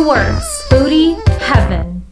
2 words: foodie heaven.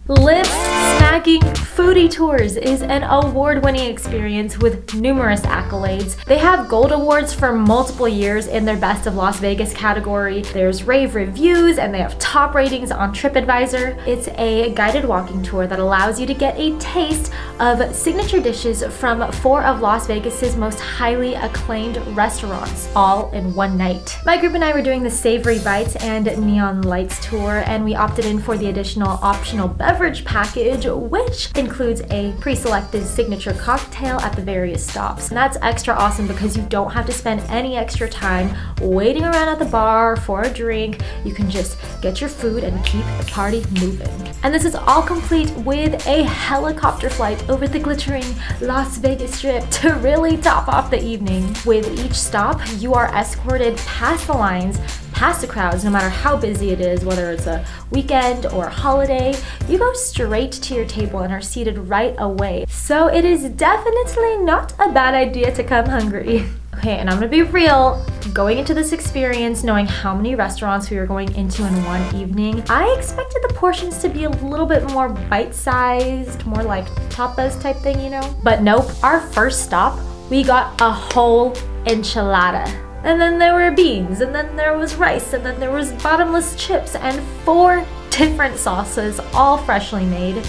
Lip Smacking Foodie Tours is an award-winning experience with numerous accolades. They have gold awards for multiple years in their Best of Las Vegas category. There's rave reviews and they have top ratings on TripAdvisor. It's a guided walking tour that allows you to get a taste of signature dishes from 4 of Las Vegas's most highly acclaimed restaurants, all in one night. My group and I were doing the Savory Bites and Neon Lights tour, and we opted in for the additional optional beverage package, which includes a pre-selected signature cocktail at the various stops. And that's extra awesome because you don't have to spend any extra time waiting around at the bar for a drink. You can just get your food and keep the party moving. And this is all complete with a helicopter flight over the glittering Las Vegas Strip to really top off the evening. With each stop, you are escorted past the lines, past the crowds, no matter how busy it is, whether it's a weekend or a holiday. You go straight to your table and are seated right away. So it is definitely not a bad idea to come hungry. Okay, and I'm gonna be real, going into this experience, knowing how many restaurants we were going into in one evening, I expected the portions to be a little bit more bite-sized, more like tapas type thing, you know? But nope, our first stop, we got a whole enchilada. And then there were beans, and then there was rice, and then there was bottomless chips, and 4 different sauces, all freshly made.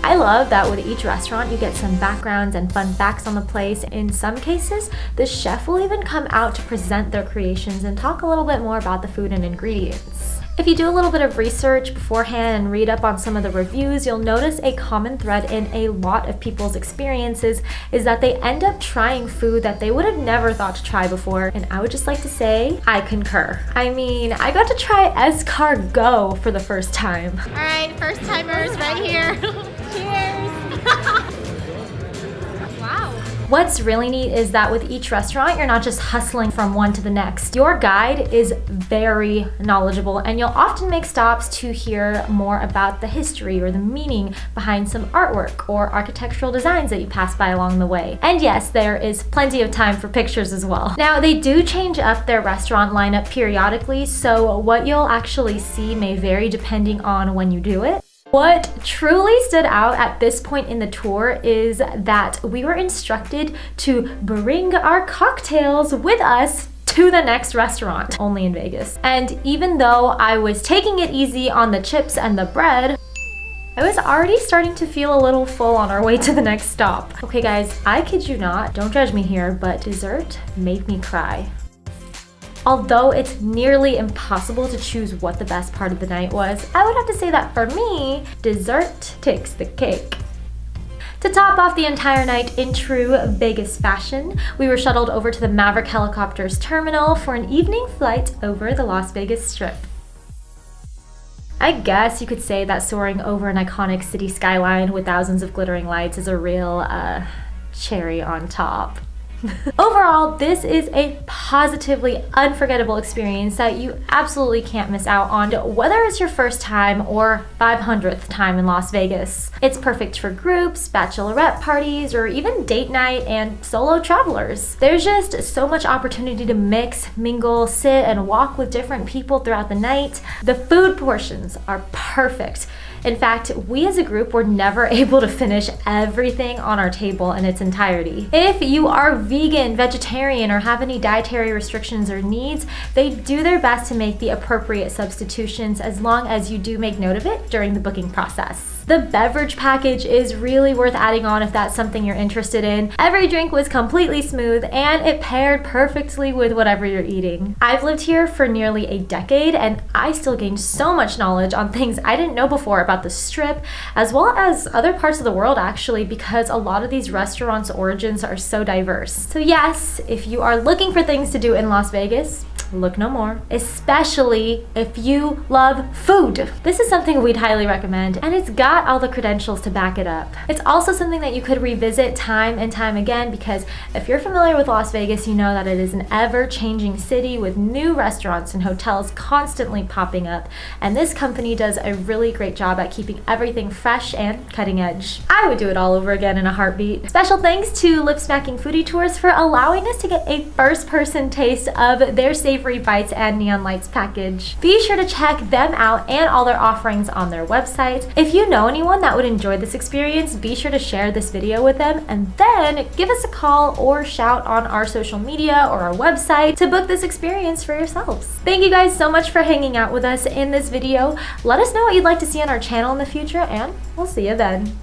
I love that with each restaurant you get some backgrounds and fun facts on the place. In some cases, the chef will even come out to present their creations and talk a little bit more about the food and ingredients. If you do a little bit of research beforehand and read up on some of the reviews, you'll notice a common thread in a lot of people's experiences is that they end up trying food that they would have never thought to try before. And I would just like to say, I concur. I mean, I got to try escargot for the first time. All right, first timers right here. Cheers. Wow. What's really neat is that with each restaurant, you're not just hustling from one to the next. Your guide is very knowledgeable, and you'll often make stops to hear more about the history or the meaning behind some artwork or architectural designs that you pass by along the way. And yes, there is plenty of time for pictures as well. Now, they do change up their restaurant lineup periodically, so what you'll actually see may vary depending on when you do it. What truly stood out at this point in the tour is that we were instructed to bring our cocktails with us to the next restaurant, only in Vegas. And even though I was taking it easy on the chips and the bread, I was already starting to feel a little full on our way to the next stop. Okay guys, I kid you not, don't judge me here, but dessert made me cry. Although it's nearly impossible to choose what the best part of the night was, I would have to say that for me, dessert takes the cake. To top off the entire night in true Vegas fashion, we were shuttled over to the Maverick Helicopters terminal for an evening flight over the Las Vegas Strip. I guess you could say that soaring over an iconic city skyline with thousands of glittering lights is a real, cherry on top. Overall, this is a positively unforgettable experience that you absolutely can't miss out on, whether it's your first time or 500th time in Las Vegas. It's perfect for groups, bachelorette parties, or even date night and solo travelers. There's just so much opportunity to mix, mingle, sit, and walk with different people throughout the night. The food portions are perfect. In fact, we as a group were never able to finish everything on our table in its entirety. If you are vegan, vegetarian, or have any dietary restrictions or needs, they do their best to make the appropriate substitutions as long as you do make note of it during the booking process. The beverage package is really worth adding on if that's something you're interested in. Every drink was completely smooth and it paired perfectly with whatever you're eating. I've lived here for nearly a decade and I still gained so much knowledge on things I didn't know before about the Strip, as well as other parts of the world actually, because a lot of these restaurants' origins are so diverse. So yes, if you are looking for things to do in Las Vegas, look no more, especially if you love food. This is something we'd highly recommend, and it's got all the credentials to back it up. It's also something that you could revisit time and time again, because if you're familiar with Las Vegas, you know that it is an ever-changing city with new restaurants and hotels constantly popping up, and this company does a really great job at keeping everything fresh and cutting edge. I would do it all over again in a heartbeat. Special thanks to Lip Smacking Foodie Tours for allowing us to get a first-person taste of their Savory Savory Bites and Neon Lights package. Be sure to check them out and all their offerings on their website. If you know anyone that would enjoy this experience, be sure to share this video with them and then give us a call or shout on our social media or our website to book this experience for yourselves. Thank you guys so much for hanging out with us in this video. Let us know what you'd like to see on our channel in the future, and we'll see you then.